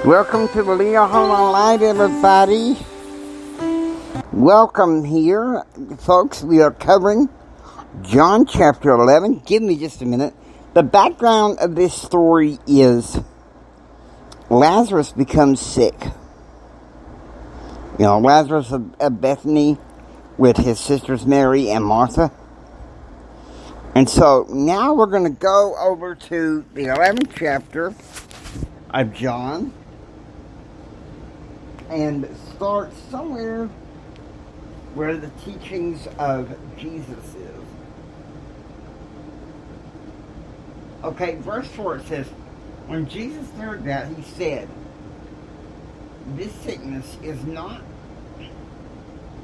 Welcome to the Leo Home Light, everybody. Welcome here, folks. We are covering John chapter 11. Give me just a minute. The background of this story is Lazarus becomes sick. You know, Lazarus of Bethany with his sisters Mary and Martha. And so now we're going to go over to the 11th chapter of John and start somewhere where the teachings of Jesus is. Okay, verse 4 it says, when Jesus heard that, he said, this sickness is not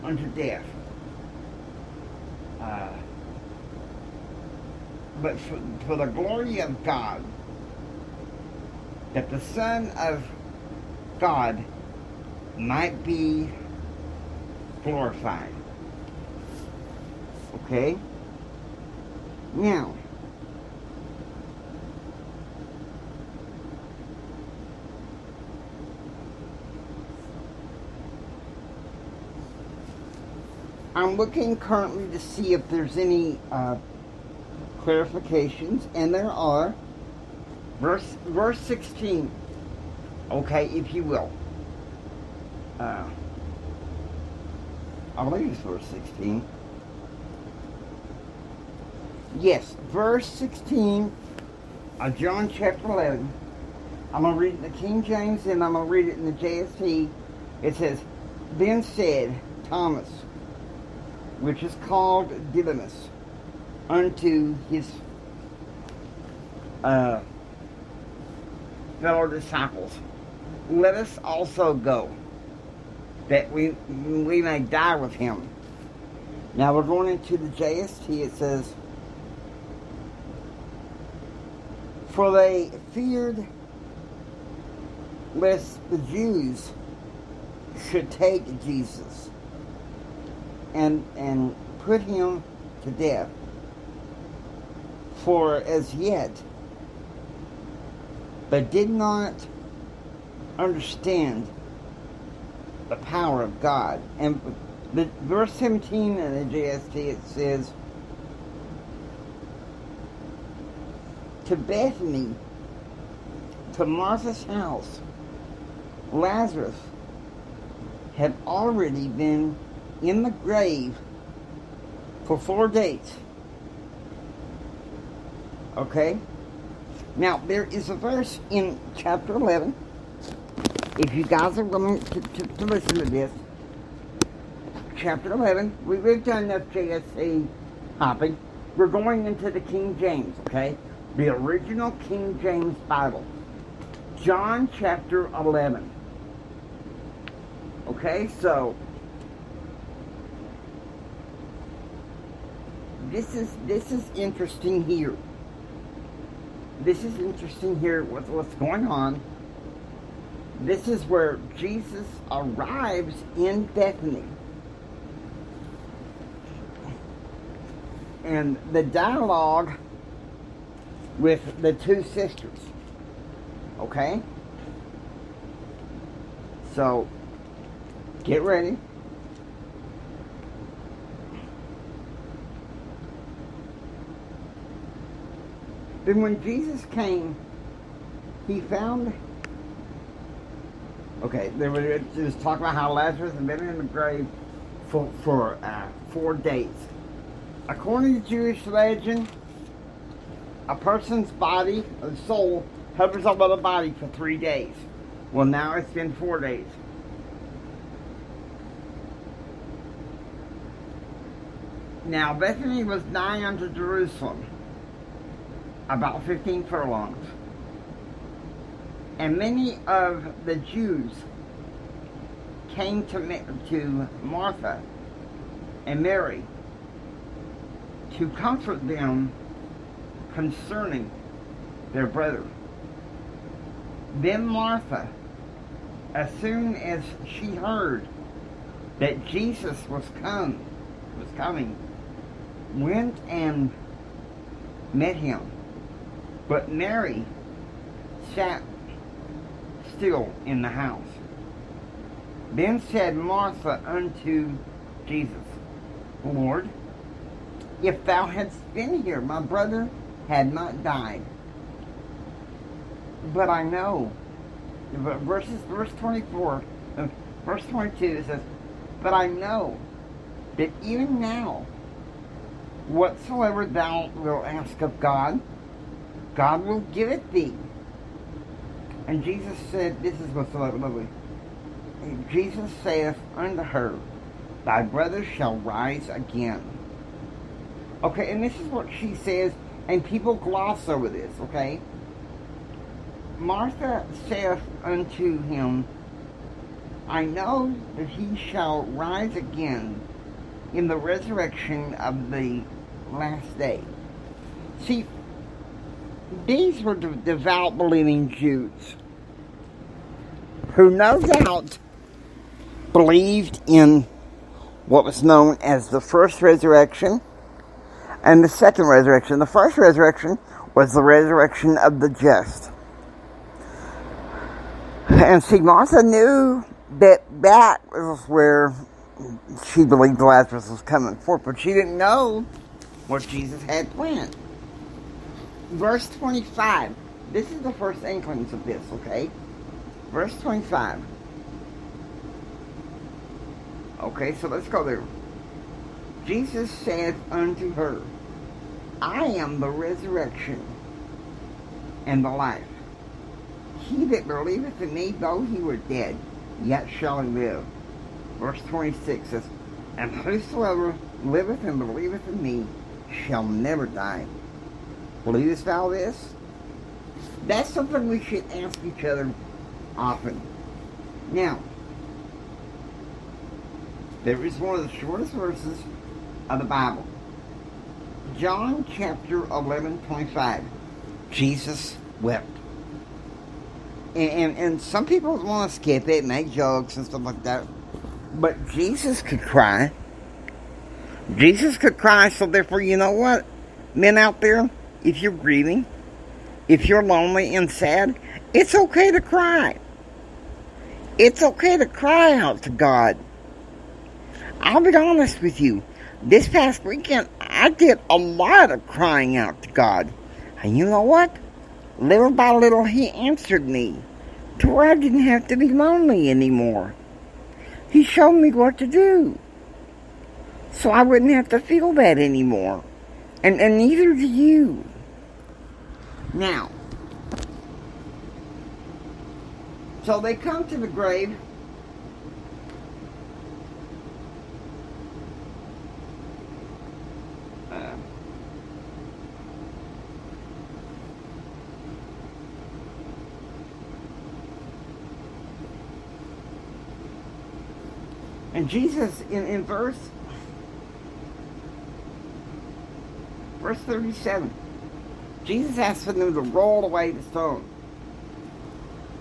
unto death, but for the glory of God, that the Son of God might be glorified. Okay? Now, I'm looking currently to see if there's any clarifications, and there are. Verse 16. Okay, if you will. I believe it's verse 16. Yes, verse 16 of John chapter 11. I'm going to read it in the King James and I'm going to read it in the JST. It says, then said Thomas, which is called Didymus, unto his fellow disciples, let us also go, that we may die with him. Now we're going into the JST. It says, for they feared lest the Jews should take Jesus and put him to death. For as yet they did not understand the power of God. And the verse 17 in the JST, it says, to Bethany, to Martha's house, Lazarus had already been in the grave for 4 days. Okay? Now, there is a verse in chapter 11. If you guys are willing to listen to this, chapter 11, we've done enough JSC hopping. We're going into the King James, okay? The original King James Bible. John chapter 11. Okay, so this is interesting here. This is interesting here with what's going on. This is where Jesus arrives in Bethany. And the dialogue with the two sisters. Okay? So, get ready. Then when Jesus came, he found... Okay, it was talking about how Lazarus had been in the grave for 4 days. According to Jewish legend, a person's body, a soul, hovers over the body for 3 days. Well, now it's been 4 days. Now, Bethany was nigh unto Jerusalem, about 15 furlongs. And many of the Jews came to Martha and Mary to comfort them concerning their brother. Then Martha, as soon as she heard that Jesus was coming, went and met him. But Mary sat still in the house. Then said Martha unto Jesus, Lord, if thou hadst been here, my brother had not died. But I know, verse 24, verse 22, it says, but I know that even now, whatsoever thou wilt ask of God, God will give it thee. And Jesus said, this is what's so lovely. Jesus saith unto her, thy brother shall rise again. Okay, and this is what she says, and people gloss over this, okay? Martha saith unto him, I know that he shall rise again in the resurrection of the last day. See, these were the devout believing Jews who no doubt believed in what was known as the first resurrection and the second resurrection. The first resurrection was the resurrection of the just. And see, Martha knew that that was where she believed Lazarus was coming forth, but she didn't know what Jesus had planned. Verse 25. This is the first inklings of this, okay? Verse 25. Okay, so let's go there. Jesus saith unto her, I am the resurrection and the life. He that believeth in me, though he were dead, yet shall he live. Verse 26 says, and whosoever liveth and believeth in me shall never die. Believest thou this? That's something we should ask each other often. Now, there is one of the shortest verses of the Bible. John chapter 11:25. Jesus wept. And some people want to skip it, make jokes and stuff like that. But Jesus could cry. Jesus could cry, so therefore, you know what? Men out there, if you're grieving, if you're lonely and sad, it's okay to cry. It's okay to cry out to God. I'll be honest with you. This past weekend, I did a lot of crying out to God. And you know what? Little by little, He answered me to where I didn't have to be lonely anymore. He showed me what to do, so I wouldn't have to feel that anymore. And neither do you. Now, so they come to the grave. And Jesus, in verse 37, Jesus asked for them to roll away the stone.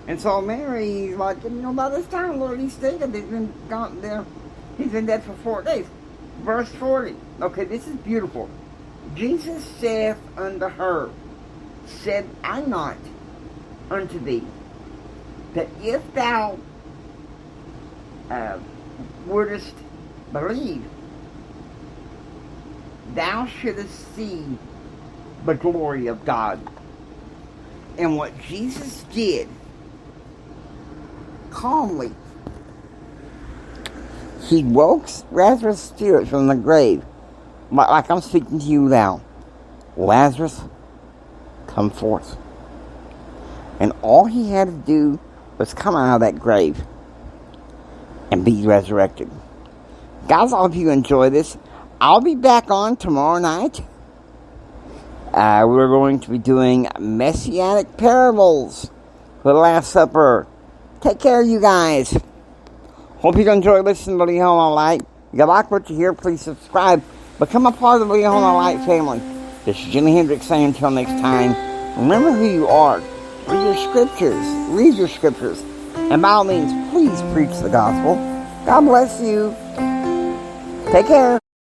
And so Mary's like, by this time, Lord, he's thinking he's been gone there. He's been dead for 4 days. Verse 40. Okay, this is beautiful. Jesus saith unto her, said I not unto thee, that if thou wouldest believe, thou shouldest see the glory of God. And what Jesus did, calmly, He woke Lazarus' spirit from the grave, like I'm speaking to you now. Lazarus, come forth. And all he had to do was come out of that grave and be resurrected. Guys, I hope you enjoy this. I'll be back on tomorrow night. We're going to be doing Messianic parables for the Last Supper. Take care, you guys. Hope you enjoy listening to the Leona Light. If you like what you hear, please subscribe. Become a part of the Leona Light family. This is Jimi Hendrix saying until next time, remember who you are. Read your scriptures. Read your scriptures. And by all means, please preach the gospel. God bless you. Take care.